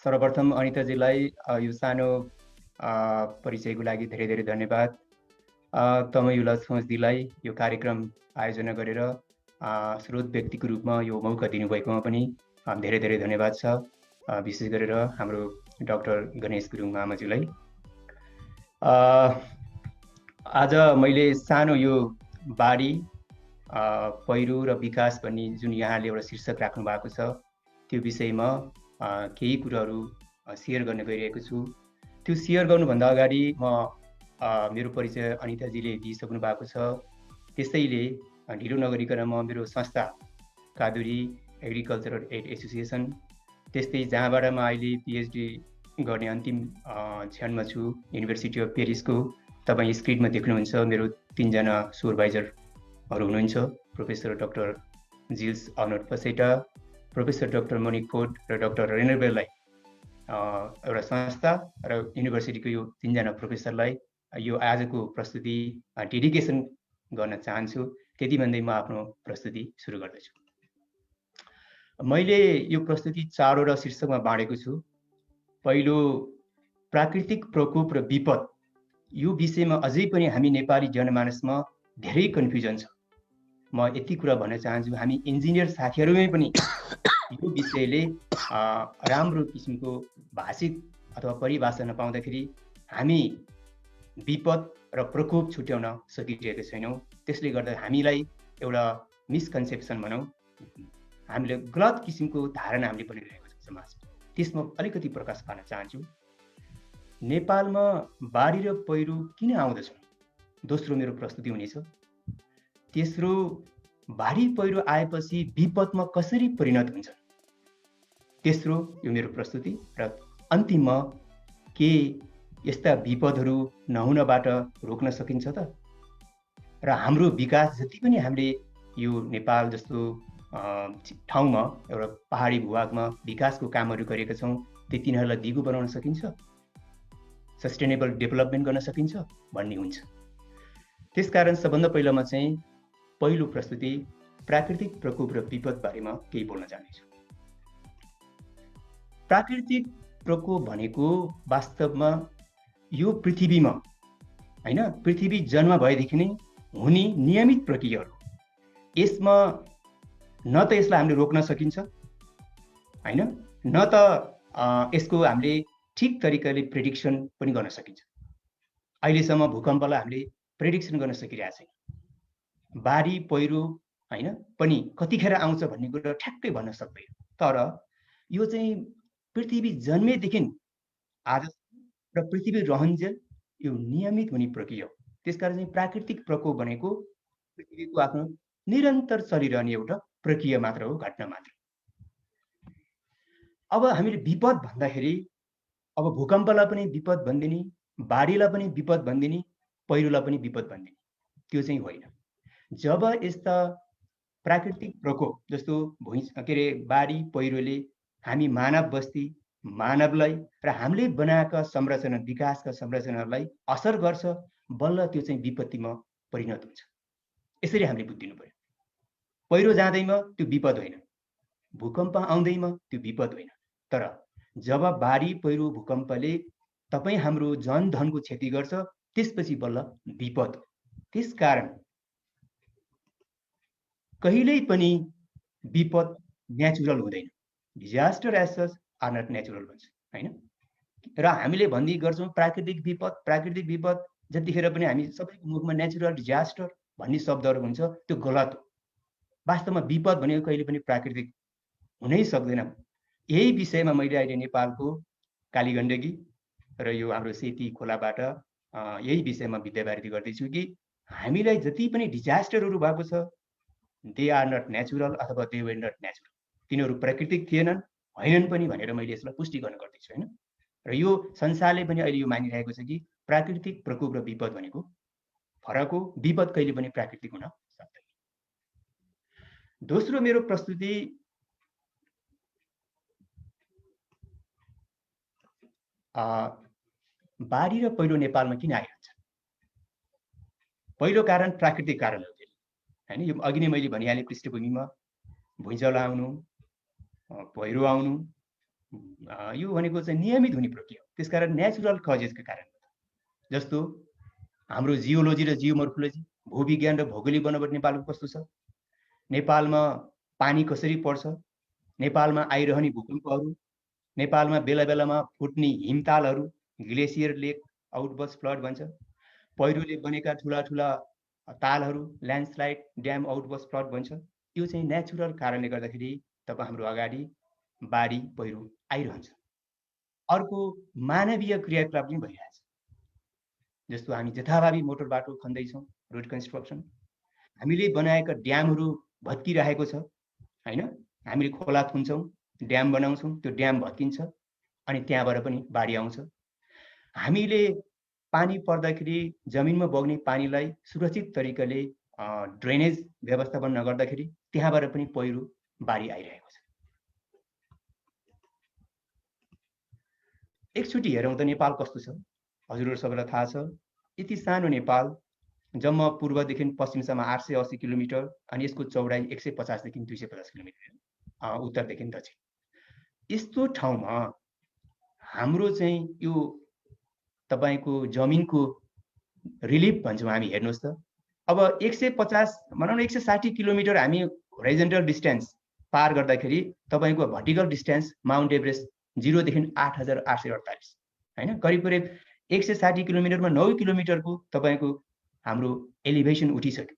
सर्वप्रथम अनिताजीलाई यो सानो परिचयको लागि धेरै धेरै धन्यवाद। तमयुला सोचजीलाई यो कार्यक्रम आयोजना गरेर स्रोत व्यक्तिको रूपमा यो मौका दिनुभएकोमा पनि धेरै धेरै धन्यवाद छ। विशेष गरेर हाम्रो डाक्टर गणेश गुरुङ मामाज्यूलाई। आज मैले सानो यो बाढी पहिरो र विकास भन्ने जुन यहाँले एउटा शीर्षक राख्नु भएको छ त्यो विषयमा केही कुराहरू सेयर गर्न गइरहेको छु। त्यो सेयर गर्नुभन्दा अगाडि म मेरो परिचय अनिताजीले दिइसक्नु भएको छ। त्यसैले ढिलो नगरिकन म मेरो संस्था कादुरी एग्रिकल्चरल एड एसोसिएसन, त्यस्तै जहाँबाट म अहिले पिएचडी गर्ने अन्तिम क्षणमा छु, युनिभर्सिटी अफ पेरिसको। तपाईँ स्क्रिनमा देख्नुहुन्छ मेरो 3 जना सुपरभाइजरहरू हुनुहुन्छ, professor doctor Gilles Arnold Paseta, professor doctor Monique Ford र डाक्टर रेनरबेललाई एउटा संस्था र युनिभर्सिटीको यो 3 जना प्रोफेसरलाई यो आजको प्रस्तुति डेडिकेसन गर्न चाहन्छु। त्यति भन्दै म आफ्नो प्रस्तुति सुरु गर्दछु। मैले यो प्रस्तुति 4 वटा शीर्षकमा बाँडेको छु। पहिलो, प्राकृतिक प्रकोप र विपद। यो विषयमा अझै पनि हामी नेपाली जनमानसमा धेरै कन्फ्युजन छ। म यति कुरा भन्न चाहन्छु, हामी इन्जिनियर साथीहरूमै पनि यो विषयले राम्रो किसिमको भाषिक अथवा परिभाषा नपाउँदाखेरि हामी विपद र प्रकोप छुट्याउन सकिरहेका छैनौँ। त्यसले गर्दा हामीलाई एउटा मिसकन्सेप्सन भनौँ, हामीले गलत किसिमको धारणा हामीले बनिरहेको छ समाजमा। त्यसमा अलिकति प्रकाश पार्न चाहन्छु। नेपालमा बाढी र पहिरो किन आउँदछ? दोस्रो मेरो प्रस्तुति हुनेछ। तेस्रो, बाढी पहिरो आएपछि विपदमा कसरी परिणत हुन्छ? तेस्रो यो मेरो प्रस्तुति। र अन्तिममा के यस्ता विपदहरू नहुनबाट रोक्न सकिन्छ त? र हाम्रो विकास जति पनि हामीले यो नेपाल जस्तो ठाउँमा एउटा पहाडी भूभागमा विकासको कामहरू गरेका छौँ, ती तिनीहरूलाई दिगो बनाउन सकिन्छ, सस्टेनेबल डेभलपमेन्ट गर्न सकिन्छ भन्ने हुन्छ। त्यसकारण सबभन्दा पहिलामा चाहिँ पहिलो प्रस्तुति प्राकृतिक प्रकोप र विपद बारेमा केही बोल्न जानेछु। प्राकृतिक प्रकोप भनेको वास्तवमा यो पृथ्वीमा हैन, पृथ्वी जन्म भएदेखि नै हुने नियमित प्रक्रियाहरू। यसमा न त यसलाई हामीले रोक्न सकिन्छ हैन, न त यसको हामीले ठिक तरिकाले प्रेडिक्सन पनि गर्न सकिन्छ। अहिलेसम्म भूकम्पलाई हामीले प्रेडिक्सन गर्न सकिरहेको छैन। बाढी पहिरो हैन पनि कतिखेर आउँछ भन्ने कुरा ठ्याक्कै भन्न सक्दैन। तर यो चाहिँ पृथ्वी जन्मेदेखि आज र पृथ्वी रहन्जेल यो नियमित हुने प्रक्रिया हो। त्यसकारण चाहिँ प्राकृतिक प्रकोप भनेको पृथ्वीको आफ्नो निरन्तर चलिरहने एउटा प्रक्रिया मात्र हो, घटना मात्र। अब हामीले विपद भन्दाखेरि अब भूकम्पलाई पनि विपद भनिदिने, बाढीलाई पनि विपद भनिदिने, पहिरोलाई पनि विपद भनिदिने, त्यो चाहिँ होइन। जब यस्ता प्राकृतिक प्रकोप जस्तो बाढी पहिरोले हामी मानव बस्ती, मानवलाई र हामीले बनाएका संरचना, विकासका संरचनाहरूलाई असर गर्छ, बल्ल त्यो चाहिँ विपत्तिमा परिणत हुन्छ। यसरी हामीले बुझ्दिनु पर्यो। पहिरो जाँदैमा त्यो विपद होइन, भूकम्प आउँदैमा त्यो विपद होइन। तर जब बाढी पहिरो भूकम्पले तपाईँ हाम्रो जनधनको क्षति गर्छ, त्यसपछि बल्ल विपद हो। त्यसकारण कहिल्यै पनि विपद नेचुरल हुँदैन। Disaster as such are not natural भन्छ हैन। र हामीले भन्दै गर्छौँ प्राकृतिक विपद, प्राकृतिक विपद, जतिखेर पनि हामी सबैको मुखमा नेचुरल डिजास्टर भन्ने शब्दहरू हुन्छ, त्यो गलत हो। वास्तवमा विपद भनेको कहिले पनि प्राकृतिक हुनै सक्दैन। यही विषयमा मैले अहिले नेपालको कालीगण्डकी र यो हाम्रो सेती खोलाबाट यही विषयमा विद्यावारिधि गर्दैछु कि हामीलाई जति पनि डिजास्टरहरू भएको छ, दे आर नट नेचुरल अथवा दे वर नट नेचुरल, तिनीहरू प्राकृतिक थिएनन्, होइनन् पनि भनेर मैले यसलाई पुष्टि गर्न गर्दैछु हैन। र यो संसारले पनि अहिले यो मानिरहेको छ कि प्राकृतिक प्रकोप र विपद भनेको फरक हो। विपद कहिले पनि प्राकृतिक हुन सक्दैन। दोस्रो मेरो प्रस्तुति बाढी र पहिरो नेपालमा किन आइरहन्छ? पहिलो कारण प्राकृतिक कारण हो हैन। यो अघि नै मैले भनिहालेँ, पृष्ठभूमिमा भुइँचालो आउनु, पहिरो आउनु यो भनेको चाहिँ नियमित हुने प्रक्रिया हो। त्यसकारण नेचुरल कजेसका कारण जस्तो हाम्रो जियोलोजी र जियोमोर्फोलोजी, भूविज्ञान र भौगोलिक बनावट नेपालको कस्तो छ, नेपालमा पानी कसरी पर्छ, नेपालमा आइरहने भूकम्पहरू, नेपालमा बेला बेलामा फुट्ने हिमतालहरू, ग्लेसियर लेक आउटबर्स्ट फ्लड भन्छ, पहिरोले बनेका ठुला ठुला तालहरू, ल्यान्डस्लाइड ड्याम आउटबर्स्ट फ्लड भन्छ। यो चाहिँ नेचुरल कारणले गर्दाखेरि तपाईँ हाम्रो अगाडि बाढी पहिरो आइरहन्छ। अर्को मानवीय क्रियाकलाप पनि भइरहेछ, जस्तो हामी जथाभावी मोटर बाटो खन्दैछौँ, रोड कन्स्ट्रक्सन, हामीले बनाएका ड्यामहरू भत्किरहेको छ हैन, हामीले खोला थुन्छौँ, ड्याम बनाउँछौँ, त्यो ड्याम भत्किन्छ अनि त्यहाँबाट पनि बाढी आउँछ। हामीले पानी पर्दाखेरि जमिनमा बग्ने पानीलाई सुरक्षित तरिकाले ड्रेनेज व्यवस्थापन नगर्दाखेरि त्यहाँबाट पनि पहिरो बाढी आइरहेको छ। एकचोटि हेरौँ त नेपाल कस्तो छ। हजुरहरू सबैलाई थाहा छ, यति सानो नेपाल, जम्मा पूर्वदेखि पश्चिमसम्म 880 किलोमिटर अनि यसको चौडाइ 150 देखि 250 किलोमिटर, उत्तरदेखि दक्षिण। यस्तो ठाउँमा हाम्रो चाहिँ यो तपाईको जमिनको रिलिफ भन्छौँ हामी। हेर्नुहोस् त, अब 150 भनौँ न 160 किलोमिटर हामी होराइजन्टल डिस्टेन्स पार गर्दाखेरि तपाईको भर्टिकल डिस्टेन्स माउन्ट एभरेस्ट 0 देखि 8848 हैन, करिब करिब 160 किलोमिटरमा 9 किलोमिटरको तपाईको हाम्रो एलिभेसन उठिसक्यो।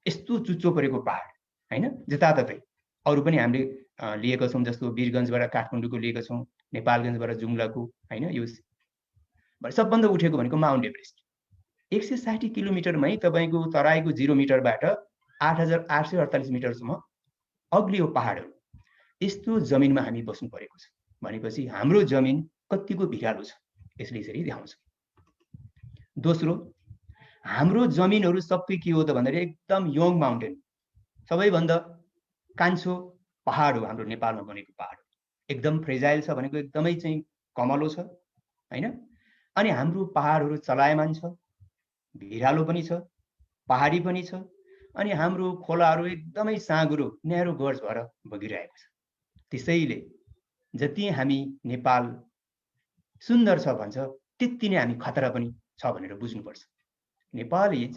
यस्तो चुच्चो परेको पहाड हैन, जताततै। अरू पनि हामीले लिएका छौँ, जस्तो वीरगञ्जबाट काठमाडौँको लिएका छौँ, नेपालगञ्जबाट जुम्लाको हैन। यो सबभन्दा उठेको भनेको माउन्ट एभरेस्ट 160 किलोमिटरमै तपाईको तराईको 0 मिटरबाट 8848 मिटरसम्म अग्लियो पहाडहरू। यस्तो जमिनमा हामी बस्नु परेको छ भनेपछि हाम्रो जमिन कतिको भिरालो छ, यसले यसरी देखाउँछ। दोस्रो, हाम्रो जमिनहरू सबै के हो त भन्दाखेरि एकदम यङ माउन्टेन, सबैभन्दा कान्छो पहाड हो हाम्रो नेपालमा बनेको पहाड। एकदम फ्रेजाइल छ भनेको एकदमै चाहिँ कमलो छ हैन। अनि हाम्रो पहाडहरू चलायमान छ, भिरालो पनि छ, पहाडी पनि छ, अनि हाम्रो खोलाहरू एकदमै साँघुरो न्यारो गर्ज भएर बगिरहेको छ। त्यसैले जति हामी नेपाल सुन्दर छ भन्छ त्यति नै हामी खतरा पनि छ भनेर बुझ्नुपर्छ। Nepal is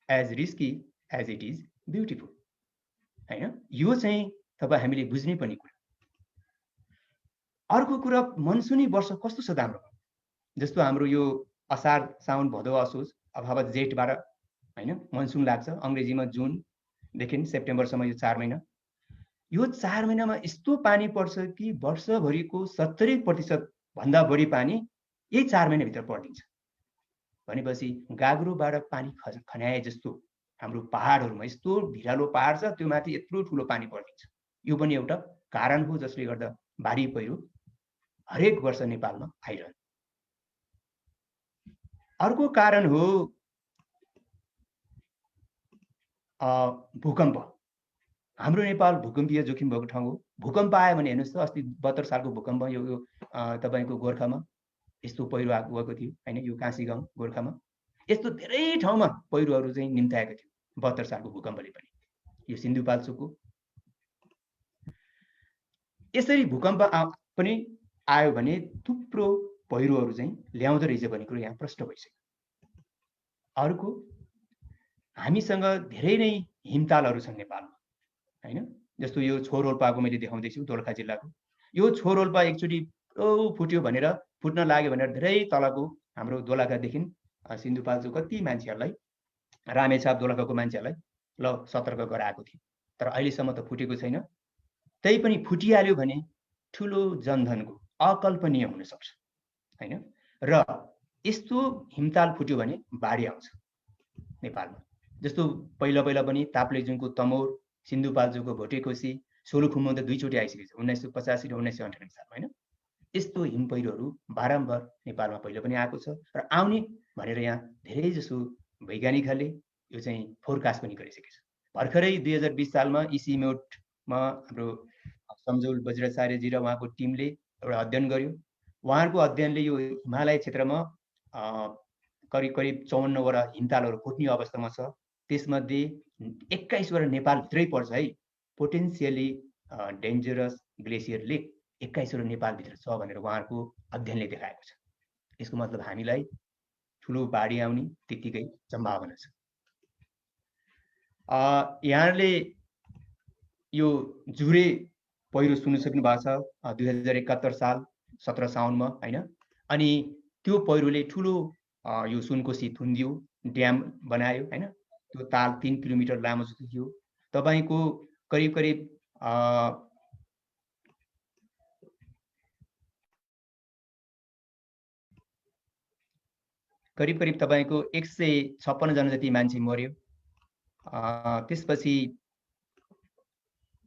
as risky as it is beautiful हैन। यो चाहिँ तपाईँ हामीले बुझ्नै पर्ने कुरा। अर्को कुरा, मनसुनी वर्ष कस्तो छ त हाम्रो, जस्तो हाम्रो यो असार साउन भदौ असोज अथवा जेठबाट हैन मनसुन लाग्छ। अङ्ग्रेजीमा जुनदेखि सेप्टेम्बरसम्म यो 4 महिना। यो 4 महिनामा यस्तो पानी पर्छ कि वर्षभरिको 70% भन्दा बढी पानी यही 4 महिनाभित्र पर्दिन्छ। भनेपछि गाग्रोबाट पानी खन्याए जस्तो हाम्रो पहाडहरूमा यस्तो भिरालो पहाड छ, त्यो माथि यत्रो ठुलो पानी पर्दिन्छ। यो पनि एउटा कारण हो जसले गर्दा बाढी पहिरो हरेक वर्ष नेपालमा आइरहन्छ। अर्को कारण हो भूकम्प। हाम्रो नेपाल भूकम्पीय जोखिम भएको ठाउँ हो। भूकम्प आयो भने हेर्नुहोस् त, अस्ति 72 सालको भूकम्प यो तपाईको गोर्खामा यस्तो पहिरो गएको थियो हैन। यो काँसी गाउँ गोर्खामा यस्तो धेरै ठाउँमा पहिरोहरू चाहिँ निम्त्याएको थियो 72 सालको भूकम्पले पनि। यो सिन्धुपाल्चोकको यसरी भूकम्प पनि आयो भने थुप्रो पहिरोहरू चाहिँ ल्याउँदो रहेछ भन्ने कुरो यहाँ प्रष्ट भइसक्यो। अर्को, हामीसँग धेरै नै हिमतालहरू छन् नेपालमा हैन। जस्तो यो छोरोल्पाको मैले देखाउँदैछु, दोलखा जिल्लाको यो छोरोल्पा एकचोटि फुट्यो भनेर, फुट्न लाग्यो भनेर धेरै तलको हाम्रो दोलखादेखि सिन्धुपाल्चो कति मान्छेहरूलाई, रामेछाप दोलखाको मान्छेहरूलाई ल सतर्क गराएको थियो। तर अहिलेसम्म त फुटेको छैन। त्यही पनि फुटिहाल्यो भने ठुलो जनधनको अकल्पनीय हुन सक्छ हैन। र यस्तो हिमताल फुट्यो भने बाढी आउँछ नेपालमा। जस्तो पहिला पनि ताप्लेजुङको तमोर, सिन्धुपाल्चोको भोटेकोसी, सोलुखुम्बु त दुईचोटि आइसकेको छ 1985 र 1998 सालमा हैन। यस्तो हिम पहिरोहरू बारम्बार नेपालमा पहिला पनि आएको छ र आउने भनेर यहाँ धेरै जसो वैज्ञानिकहरूले यो चाहिँ फोरकास्ट पनि गरिसकेको छ। भर्खरै 2020 सालमा इसिमेटमा हाम्रो सम्झौल बज्राचार्यजी र उहाँको टिमले एउटा अध्ययन गर्यो। उहाँहरूको अध्ययनले यो हिमालय क्षेत्रमा करिब 54 वटा हिमतालहरू फुट्ने अवस्थामा छ। त्यसमध्ये 21 वटा नेपालभित्रै पर्छ है। पोटेन्सियली डेन्जरस ग्लेसियर लेक 21वटा नेपालभित्र छ भनेर उहाँहरूको अध्ययनले देखाएको छ। यसको मतलब हामीलाई ठुलो बाढी आउने त्यतिकै सम्भावना छ। यहाँले यो जुरे पहिरो सुन्न सक्नु भएको छ 2071 साल 17 साउनमा हैन। अनि त्यो पहिरोले ठुलो यो सुनकोशी थुन्दियो ड्याम बनायो हैन। त्यो ताल 3 किलोमिटर लामो जस्तो थियो। तपाईको करिब करिब तपाईको 156 जना जति मान्छे मर्यो। त्यसपछि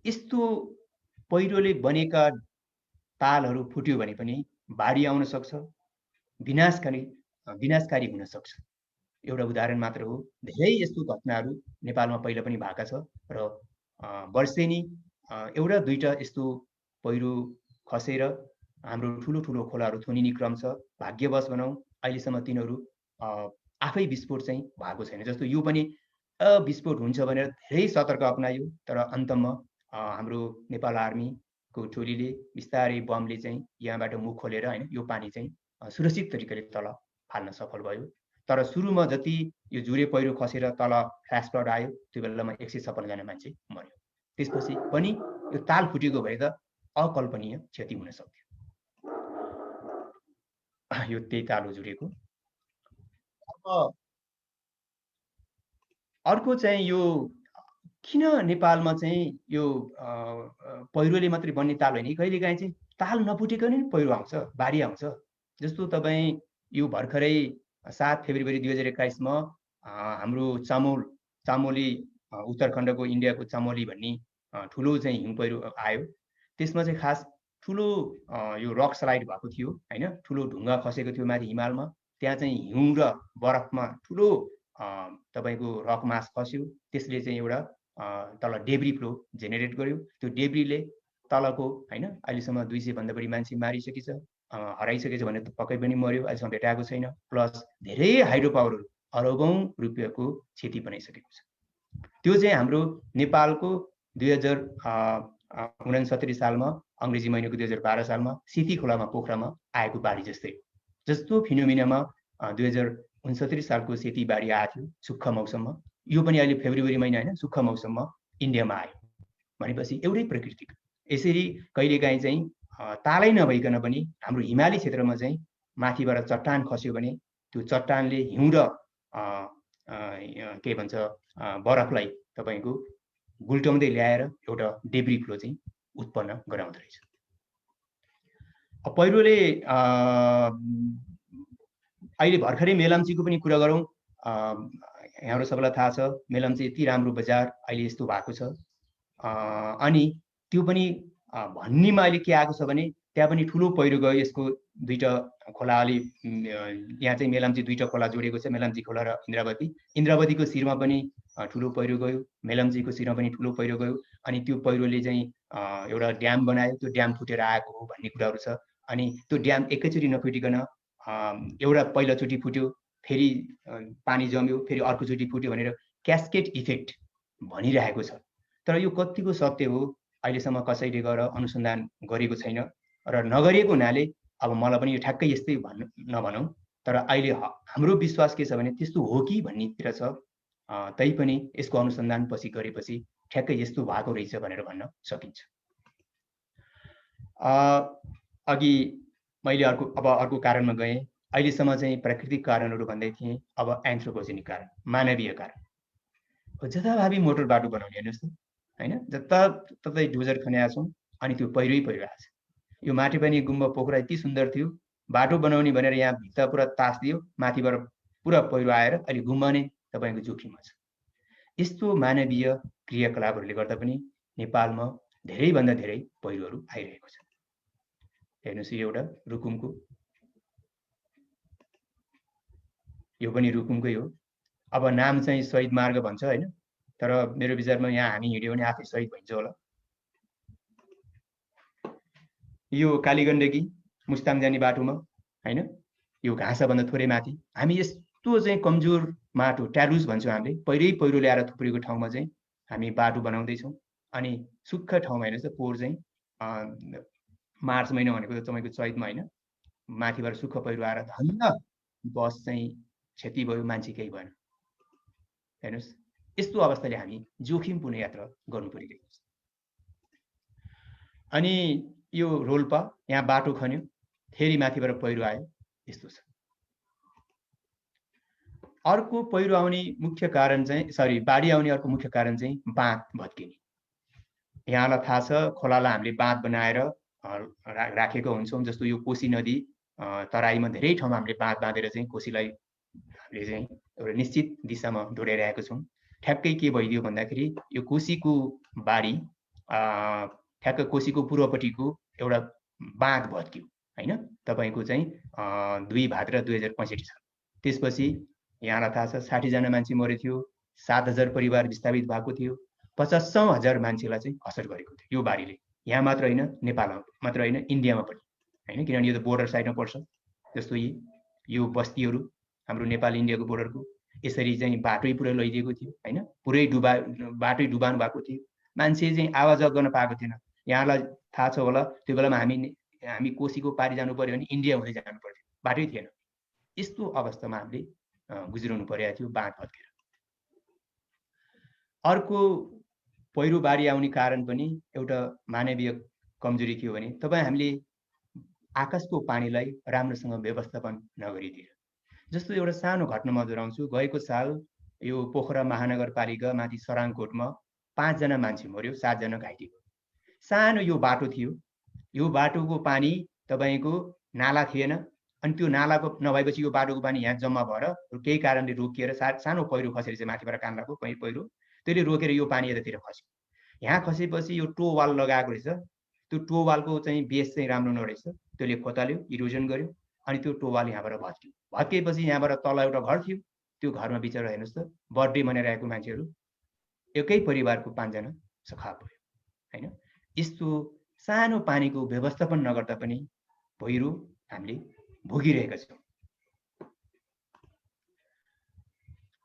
यस्तो पहिरोले बनेका तालहरू फुट्यो भने पनि बाढी आउन सक्छ, विनाशकारी हुन सक्छ। एउटा उदाहरण मात्र हो। धेरै यस्तो घटनाहरू नेपालमा पहिला पनि भएका छ र वर्षेनी एउटा दुईटा यस्तो पहिरो खसेर हाम्रो ठुलो खोलाहरू थुनिने क्रम छ। भाग्यवश भनौं अहिलेसम्म तिनीहरू आफै विस्फोट चाहिँ भएको छैन। जस्तो यो पनि विस्फोट हुन्छ भनेर धेरै सतर्क अपनायो, तर अन्तमा हाम्रो नेपाल आर्मीको टोलीले बिस्तारै बमले चाहिँ यहाँबाट मुख खोलेर हैन यो पानी चाहिँ सुरक्षित तरिकाले तल फाल्न सफल भयो। तर सुरुमा जति यो जुरे पहिरो खसेर तल फ्ल्यास फ्लड आयो त्यो बेलामा 156 जना मान्छे मर्यो। त्यसपछि पनि यो ताल फुटेको भए त अकल्पनीय क्षति हुन सक्थ्यो। यो त्यही ताल हो जुरेको। अर्को चाहिँ यो किन नेपालमा चाहिँ यो पहिरोले मात्रै बन्ने ताल होइन, कहिलेकाहीँ चाहिँ ताल नफुटेको नै पहिरो आउँछ, बाढी आउँछ। जस्तो तपाईँ यो भर्खरै 7 फेब्रुअरी 2021 मा हाम्रो चामोली उत्तराखण्डको इन्डियाको चामोली भन्ने ठुलो चाहिँ हिउँ पहिरो आयो। त्यसमा चाहिँ खास ठुलो यो रक स्लाइड भएको थियो हैन। ठुलो ढुङ्गा खसेको थियो माथि हिमालमा। त्यहाँ चाहिँ हिउँ र बरफमा ठुलो तपाईको रक मास खस्यो। त्यसले चाहिँ एउटा तल डेब्री फ्लो जेनेरेट गर्यो। त्यो डेब्रीले तलको हैन अहिलेसम्म 200 भन्दा बढी मान्छे मारिसकेछ, हराइसकेछ भने त पक्कै पनि मर्यो, अहिलेसम्म भेटाएको छैन। प्लस धेरै हाइड्रो पावरहरू अरबौं रुपैयाँको क्षति बनाइसकेको छ। त्यो चाहिँ हाम्रो नेपालको 2069 सालमा अंग्रेजी महिनाको 2012 सालमा सिती खोलामा पोखरामा आएको बाढी जस्तै। जस्तो फिनोमिनामा 2069 सालको सेती बाढी आएको थियो सुक्खा मौसममा। यो पनि अहिले फेब्रुअरी महिना हैन सुक्खा मौसममा इन्डियामा आयो भनेपछि एउटै प्रकृति। यसरी कहिलेकाहीँ चाहिँ तालै नभइकन पनि हाम्रो हिमाली क्षेत्रमा चाहिँ माथिबाट चट्टान खस्यो भने त्यो चट्टानले हिउँ र के भन्छ बरफलाई तपाईको गुल्टाउँदै ल्याएर एउटा डेब्री फ्लो चाहिँ उत्पन्न गराउँदो रहेछ। पहिरोले अहिले भर्खरै मेलम्चीको पनि कुरा गरौँ। यहाँहरु सबैलाई थाहा छ मेलम्ची यति राम्रो बजार अहिले यस्तो भएको छ। अनि त्यो पनि भन्नीमा अहिले के आएको छ भने त्यहाँ पनि ठुलो पहिरो गयो। यसको दुईटा खोला अलि यहाँ चाहिँ मेलम्ची दुईटा खोला जोडेको छ, मेलम्ची खोला र इन्द्रावती। इन्द्रावतीको शिरमा पनि ठुलो पहिरो गयो, मेलम्चीको शिरमा पनि ठुलो पहिरो गयो। अनि त्यो पहिरोले चाहिँ एउटा ड्याम बनायो, त्यो ड्याम फुटेर आएको हो भन्ने कुराहरू छ। अनि त्यो ड्याम एकैचोटि नफुटिकन एउटा पहिलोचोटि फुट्यो, फेरि पानी जम्यो, फेरि अर्कोचोटि फुट्यो भनेर क्यास्केड इफेक्ट भनिरहेको छ। तर यो कतिको सत्य हो अहिलेसम्म कसैले गएर अनुसन्धान गरेको छैन र नगरिएको हुनाले अब मलाई पनि यो ठ्याक्कै यस्तै नभनौं। तर अहिले हाम्रो विश्वास के छ भने त्यस्तो हो कि भन्नेतिर छ। तैपनि यसको अनुसन्धान पछि गरेपछि ठ्याक्कै यस्तो भएको रहेछ भनेर भन्न सकिन्छ। अघि मैले अर्को कारणमा गएँ। अहिलेसम्म चाहिँ प्राकृतिक कारणहरू भन्दै थिएँ, अब एन्थ्रोपोजेनिक कारण, मानवीय कारण। जथाभावी मोटर बाटो बनाउने हेर्नुहोस् त हैन, जताततै डोजर खन्या छौं अनि त्यो पहिरै आएको छ। यो माटीपानी गुम्बा पोखरा यति सुन्दर थियो, बाटो बनाउने भनेर यहाँ भित्ता पुरा तास दियो, माथिबाट पुरा पहिरो आएर अहिले गुम्बा नै तपाईको जोखिममा छ। यस्तो मानवीय क्रियाकलापहरूले गर्दा पनि नेपालमा धेरैभन्दा धेरै पहिरोहरू आइरहेको छ। हेर्नुस् यो एउटा रुकुमको, यो पनि रुकुमकै हो। अब नाम चाहिँ शहीद मार्ग भन्छ हैन, तर मेरो विचारमा यहाँ हामी हिँड्यो भने आफै शहीद भइन्छ होला। यो कालीगण्डकी मुस्ताङ जाने बाटोमा हैन, यो घाँसाभन्दा थोरै माथि हामी यस्तो चाहिँ कमजोर माटो ट्यारुस भन्छौँ हामीले, पहिरो ल्याएर थुप्रेको ठाउँमा चाहिँ हामी बाटो बनाउँदै छौँ। अनि सुक्खा ठाउँमा हेर्नुहोस् त पोहोर चाहिँ मार्च महिना भनेको त तपाईँको चैतमा होइन, माथिबाट सुक्खा पहिरो आएर धन्न बस चाहिँ क्षति भयो, मान्छे केही भएन। हेर्नुहोस् यस्तो अवस्थाले हामी जोखिमपूर्ण यात्रा गर्नु परिरहेको छ। अनि यो रोल्पा यहाँ बाटो खन्यो, फेरि माथिबाट पहिरो आयो, यस्तो छ। अर्को पहिरो आउने मुख्य कारण चाहिँ बाढी आउने अर्को मुख्य कारण चाहिँ बाँध भत्किने। यहाँलाई थाहा छ खोलालाई हामीले बाँध बनाएर राखेको हुन्छौँ। जस्तो यो कोशी नदी तराईमा धेरै ठाउँमा हामीले बाँध बाँधेर चाहिँ कोशीलाई हामीले चाहिँ एउटा निश्चित दिशामा डोर्याइरहेको छौँ। ठ्याक्कै के भइदियो भन्दाखेरि यो कोशीको बाढी ठ्याक्क कोशीको पूर्वपट्टिको एउटा बाँध भत्कियो होइन, तपाईँको चाहिँ 2 भाद्र 2065 साल। त्यसपछि यहाँलाई थाहा छ 60 जना मान्छे मरेको थियो, 7000 परिवार विस्थापित भएको थियो, 50,000 मान्छेलाई चाहिँ असर गरेको थियो यो बाढीले। यहाँ मात्र होइन, नेपालमा मात्र होइन, इन्डियामा पनि होइन, किनभने यो त बोर्डर साइडमा पर्छ। जस्तो यो बस्तीहरू हाम्रो नेपाल इन्डियाको बोर्डरको यसरी चाहिँ बाटै पुरै लैदिएको थियो होइन, पुरै बाटै डुबाउनु भएको थियो, मान्छे चाहिँ आवाजाही गर्न पाएको थिएन। यहाँलाई थाहा छ होला त्यो बेलामा हामी कोशीको पारी जानु पर्यो भने इन्डिया हुँदै जानु पर्थ्यो, बाटै थिएन। यस्तो अवस्थामा हामीले गुज्राउनु परेको थियो बाँध भत्केर। अर्को पहिरो बाढी आउने कारण पनि एउटा मानवीय कमजोरी के हो भने हामीले आकाशको पानीलाई राम्रोसँग व्यवस्थापन नगरिदिएर। जस्तो एउटा सानो घटना म दोहोऱ्याउँछु। गएको साल यो पोखरा महानगरपालिका माथि सराङकोटमा 5 जना मान्छे मर्यो, 7 जना घाइते भयो। सानो यो बाटो थियो, यो बाटोको पानी तपाईँको नाला थिएन, अनि त्यो नालाको नभएपछि यो बाटोको पानी यहाँ जम्मा भएर केही कारणले रोकिएर सानो पहिरो खसेर चाहिँ माथिबाट कान्लाको पहिरो त्यसले रोकेर यो पानी यतातिर खस्यो। यहाँ खसेपछि यो टो वाल लगाएको रहेछ, त्यो टो वालको चाहिँ बेस चाहिँ राम्रो नरहेछ, त्यसले खोताल्यो, इरोजन गर्यो, अनि त्यो टो वाल यहाँबाट भत्क्यो। भत्किएपछि यहाँबाट तल एउटा घर थियो, त्यो घरमा बिचरा हेर्नुहोस् त बर्थडे मनाइरहेको मान्छेहरू एकै परिवारको 5 जना सखाप भयो होइन। यस्तो सानो पानीको व्यवस्थापन नगर्दा पनि पहिरो हामीले भोगिरहेका छौँ।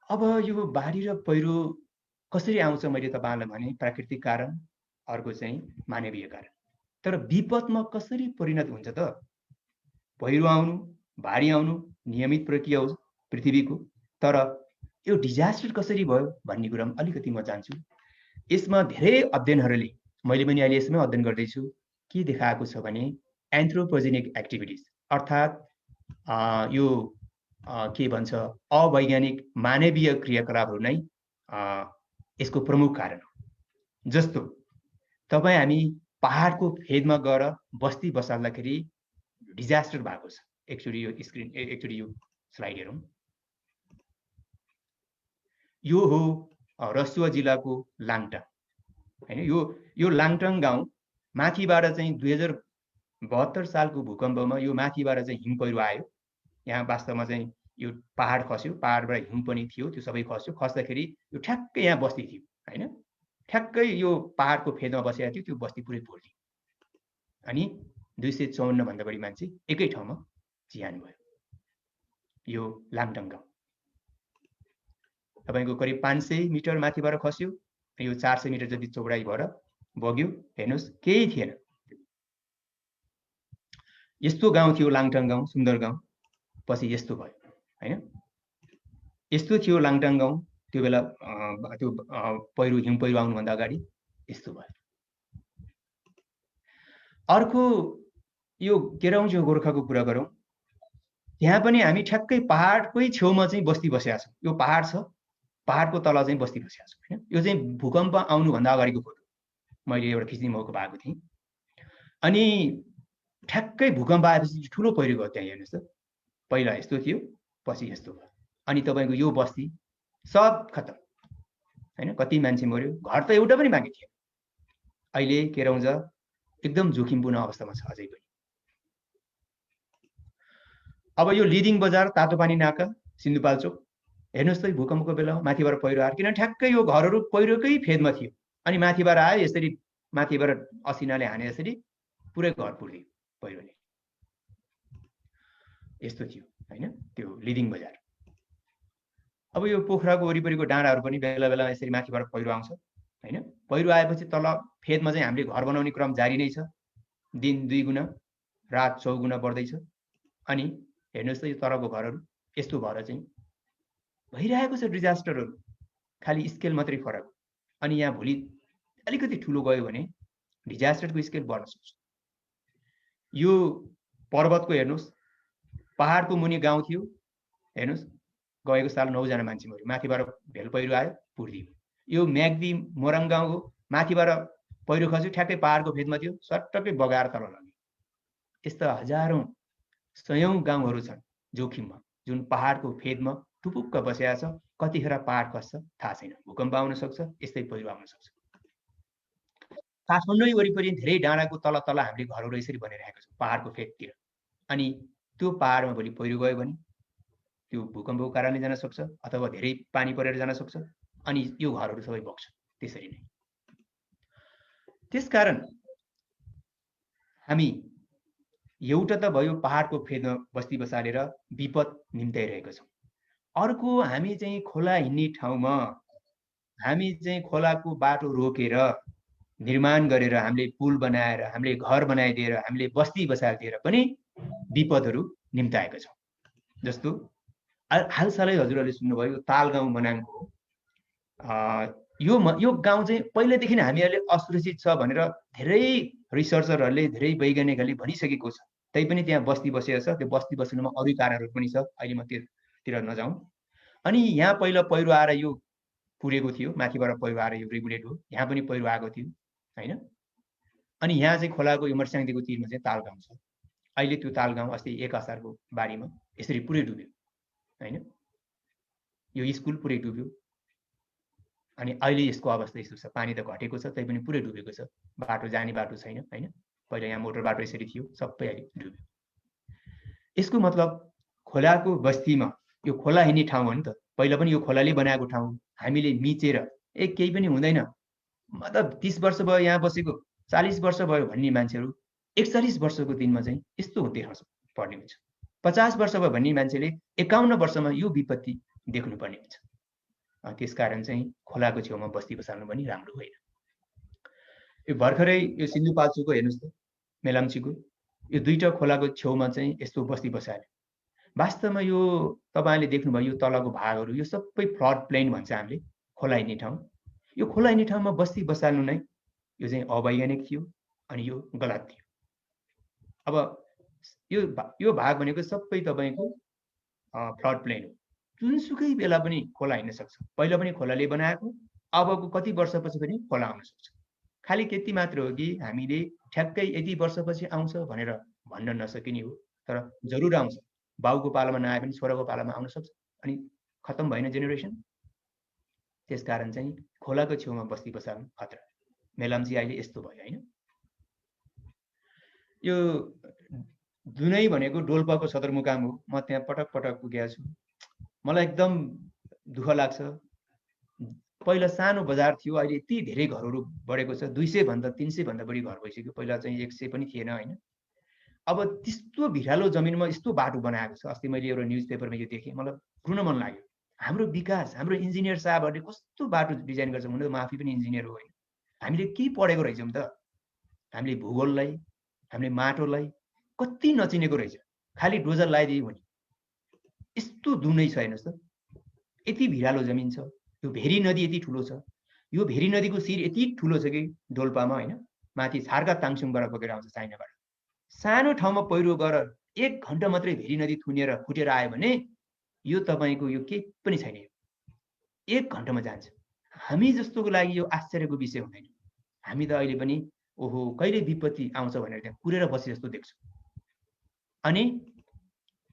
अब यो बाढी र पहिरो कसरी आउँछ मैले तपाईहरुलाई भने प्राकृतिक कारण, अर्को चाहिँ मानवीय कारण। तर विपदमा कसरी परिणत हुन्छ त? पहिरो आउनु, बाढी आउनु नियमित प्रक्रिया हो पृथ्वीको, तर यो डिजास्टर कसरी भयो भन्ने कुरामा अलिकति म जान्छु। यसमा धेरै अध्ययनहरूले, मैले पनि अहिले यसमै अध्ययन गर्दैछु, के देखाएको छ भने एन्थ्रोपोजेनिक एक्टिभिटिज अर्थात् यो के भन्छ अवैज्ञानिक मानवीय क्रियाकलापहरू नै यसको प्रमुख कारण हो। जस्तो हामी पहाडको फेदमा गएर बस्ती बसाल्दाखेरि डिजास्टर भएको छ। एकचोटि यो स्लाइड हेरौँ। यो हो रसुवा जिल्लाको लाङटाङ हैन। यो लाङटाङ गाउँ माथिबाट चाहिँ 2072 सालको भूकम्पमा यो माथिबाट चाहिँ हिम पहिरो आयो। यहाँ वास्तवमा चाहिँ यो पहाड खस्यो, पहाडबाट हिम पनि थियो, त्यो सबै खस्यो। खस्दाखेरि यो ठ्याक्कै यहाँ बस्ती थियो हैन, ठ्याक्कै यो पहाडको फेदमा बसेको थियो, त्यो बस्ती पुरै पोल्यो अनि 254 भन्दा बढी मान्छे एकै ठाउँमा ज्यान भयो। यो लाङटाङ गाउँ तपाईको करिब 500 मिटर माथिबाट खस्यो, यो 400 मिटर जति चौडाइ भएर बग्यो। हेर्नुस् केही थिएन। यस्तो गाउँ थियो लाङटाङ गाउँ, सुन्दर गाउँ। पछि यस्तो भयो हैन। यस्तो थियो लाङटाङ गाउँ त्यो बेला त्यो पहिरो हिम पहिरो आउनु भन्दा अगाडि यस्तो भयो। अर्को यो केराउन्जो गोर्खाको कुरा गरौँ। त्यहाँ पनि हामी ठ्याक्कै पहाडकै छेउमा चाहिँ बस्ती बसेका छौँ। यो पहाड छ, पहाडको तल चाहिँ बस्ती बसेका छौँ हैन। यो चाहिँ भूकम्प आउनु भन्दा अगाडिको फोटो मैले एउटा खिच्ने मौका पाएको थिएँ। अनि ठ्याक्कै भूकम्प आएपछि ठुलो पहिरो गयो। त्यहाँ हेर्नुस् त, पहिला यस्तो थियो, पछि यस्तो भयो। अनि तपाईको यो बस्ती सब खतम हैन। कति मान्छे मर्यो, घर त एउटा पनि बाँकी थिएन। अहिले केराउन्जा एकदम जोखिमपूर्ण अवस्थामा छ अझै पनि। अब यो लिडिङ बजार, तातोपानी नाका, सिन्धुपाल्चोक हेर्नुस् त भूकम्पको बेला माथिबाट पहिरो आयो, किन ठ्याक्कै यो घरहरू पहिरोकै फेदमा थियो। अनि माथिबाट आयो, यसरी माथिबाट असिनाले हाने यसरी पुरै घर पुर्दियो पहिरोले। यस्तो थियो हैन त्यो लिडिङ बजार। अब यो पोखराको वरिपरिको डाँडाहरू पनि बेला बेला यसरी माथिबाट पहिरो आउँछ। हैन। पहिरो आएपछि तल फेदमा चाहिँ हामीले घर बनाउने क्रम जारी नै छ। दिन 2 गुणा, रात 100 गुणा बढ्दैछ। अनि हेर्नुहोस् त यो तरको घरहरू यस्तो भएर चाहिँ भइरहेको छ डिजास्टरहरू, खालि स्केल मात्रै फरक। अनि यहाँ भोलि अलिकति ठुलो गयो भने डिजास्टरको स्केल बढ्न सक्छ। यो पर्वतको हेर्नुहोस्, पहाडको मुनि गाउँ थियो, हेर्नुहोस् गएको साल 9 जना मान्छे मर्यो, माथिबाट भेल पहिरो आयो पुर्दियो। यो म्याग्दी मोरङ गाउँ हो, माथिबाट पहिरो खस्यो, ठ्याक्कै पहाडको फेदमा थियो, सट्टकै बगाएर तल लग्यो। यस्ता हजारौं सयौं गाउँहरू छन् जोखिममा, जुन पहाडको फेदमा टुपुक्क बसेका छ। कतिखेर पहाड खस्छ थाहा छैन, भूकम्प आउन सक्छ, यस्तै पहिरो आउन सक्छ। काठमाडौँ वरिपरि धेरै डाँडाको तल तल हामीले घरहरू यसरी बनाइरहेका छौँ पहाडको फेदतिर। अनि त्यो पहाडमा भोलि पहिरो गयो भने त्यो भूकम्पको कारणले जान सक्छ, अथवा धेरै पानी परेर जान सक्छ, अनि यो घरहरू सबै बग्छ त्यसरी नै। त्यसकारण हामी एउटा त भयो पहाडको फेदमा बस्ती बसालेर विपद निम्त्याइरहेका छौँ। अर्को हामी चाहिँ खोला हिँड्ने ठाउँमा हामी चाहिँ खोलाको बाटो रोकेर निर्माण गरेर हामीले पुल बनाएर हामीले घर बनाइदिएर हामीले बस्ती बसाइदिएर पनि विपदहरू निम्ताएका छौँ। जस्तो हालसालै हजुरहरूले सुन्नुभयो ताल गाउँ मनाङको यो गाउँ चाहिँ पहिलेदेखि हामीहरूले असुरक्षित छ भनेर धेरै रिसर्चरहरूले धेरै वैज्ञानिकहरूले भनिसकेको छ। तैपनि त्यहाँ बस्ती बसेको छ। त्यो बस्ती बस्नुमा अरू कारणहरू पनि छ, अहिले म त्योतिर नजाउँ। अनि यहाँ पहिला पहिरो आएर यो पुरेको थियो, माथिबाट पहिरो आएर यो रेगुलेट हो, यहाँ पनि पहिरो आएको थियो हैन। अनि यहाँ चाहिँ खोलाको यो मर्स्याङदेखिको तिरमा चाहिँ ताल गाउँ छ। अहिले त्यो ताल गाउँ अस्ति 1 असारको बाढीमा यसरी पुरै डुब्यो हैन। यो स्कुल पुरै डुब्यो। अनि अहिले यसको अवस्था यस्तो छ, पानी त घटेको छ तैपनि पुरै डुबेको छ, बाटो जाने बाटो छैन हैन। पहिला यहाँ मोटर बाटो यसरी थियो, सबै अहिले डुब्यो। यसको मतलब खोलाको बस्तीमा यो खोला हिँड्ने ठाउँ हो नि त, पहिला पनि यो खोलाले बनाएको ठाउँ, हामीले मिचेर केही पनि हुँदैन, मतलब 30 वर्ष भयो यहाँ बसेको, 40 वर्ष भयो भन्ने मान्छेहरू 41 वर्षको दिनमा चाहिँ यस्तो देख्न पर्ने हुन्छ। 50 वर्ष भयो भन्ने मान्छेले 51 वर्षमा यो विपत्ति देख्नुपर्ने हुन्छ। त्यसकारण चाहिँ खोलाको छेउमा बस्ती बसाल्नु पनि राम्रो होइन। यो भर्खरै यो सिन्धुपाल्चोकको हेर्नुहोस् त, मेलाम्चीको यो दुईटा खोलाको छेउमा चाहिँ यस्तो बस्ती बसाल्यो। वास्तवमा यो तपाईँले देख्नुभयो यो तलको भागहरू यो सबै फ्लड प्लेन भन्छ हामीले, खोला हिँड्ने ठाउँ। यो खोला हिँड्ने ठाउँमा बस्ती बसाल्नु नै यो चाहिँ अवैज्ञानिक थियो अनि यो गलत थियो। अब यो भाग भनेको सबै तपाईँको फ्लड प्लेन हो, जुनसुकै बेला पनि खोला हिँड्न सक्छ। पहिला पनि खोलाले बनाएको, अबको कति वर्षपछि पनि खोला आउन सक्छ। खालि त्यति मात्र हो कि हामीले ठ्याक्कै यति वर्षपछि आउँछ भनेर भन्न नसकिने हो, तर जरुर आउँछ। बाउको पालामा नआए पनि छोराको पालामा आउन सक्छ, अनि खतम भएन जेनेरेसन। त्यसकारण चाहिँ खोलाको छेउमा बस्ती बसाल्नु खतरा। मेलाम्ची अहिले यस्तो भयो हैन। यो दुनै भनेको डोल्पाको सदरमुकाम हो, म त्यहाँ पटक पटक पुगेको छु। मलाई एकदम दुःख लाग्छ। पहिला सानो बजार थियो, अहिले यति धेरै घरहरू बढेको छ, 200 भन्दा 300 भन्दा बढी घर भइसक्यो। पहिला चाहिँ 100 पनि थिएन हैन। अब त्यस्तो भिरालो जमिनमा यस्तो बाटो बनाएको छ। अस्ति मैले एउटा न्युज पेपरमा यो देखेँ, मलाई रुन मन लाग्यो। हाम्रो विकास, हाम्रो इन्जिनियर साहबहरूले कस्तो बाटो डिजाइन गर्छ भने, म आफै पनि इन्जिनियर हो हैन। हामीले के पढेको रहेछौँ त? हामीले भूगोललाई, हामीले माटोलाई कति नचिनेको रहेछ, खालि डोजर लगाइदियो भने। यस्तो दुनै छ हेर्नुहोस् त, यति भिरालो जमिन छ। यो भेरी नदी यति ठुलो छ, यो भेरी नदीको शिर यति ठुलो छ कि डोल्पामा हैन, माथि छार्का ताङसुङबाट बगेर आउँछ चाइनाबाट। सानो ठाउँमा पहिरो गएर 1 घण्टा मात्रै भेरी नदी थुनेर फुटेर आयो भने यो तपाईँको यो केही पनि छैन, 1 घण्टामा जान्छ। हामी जस्तोको लागि यो आश्चर्यको विषय हुँदैन। हामी त अहिले पनि ओहो कहिले विपत्ति आउँछ भनेर त्यहाँ कुरेर बसे जस्तो देख्छु। अनि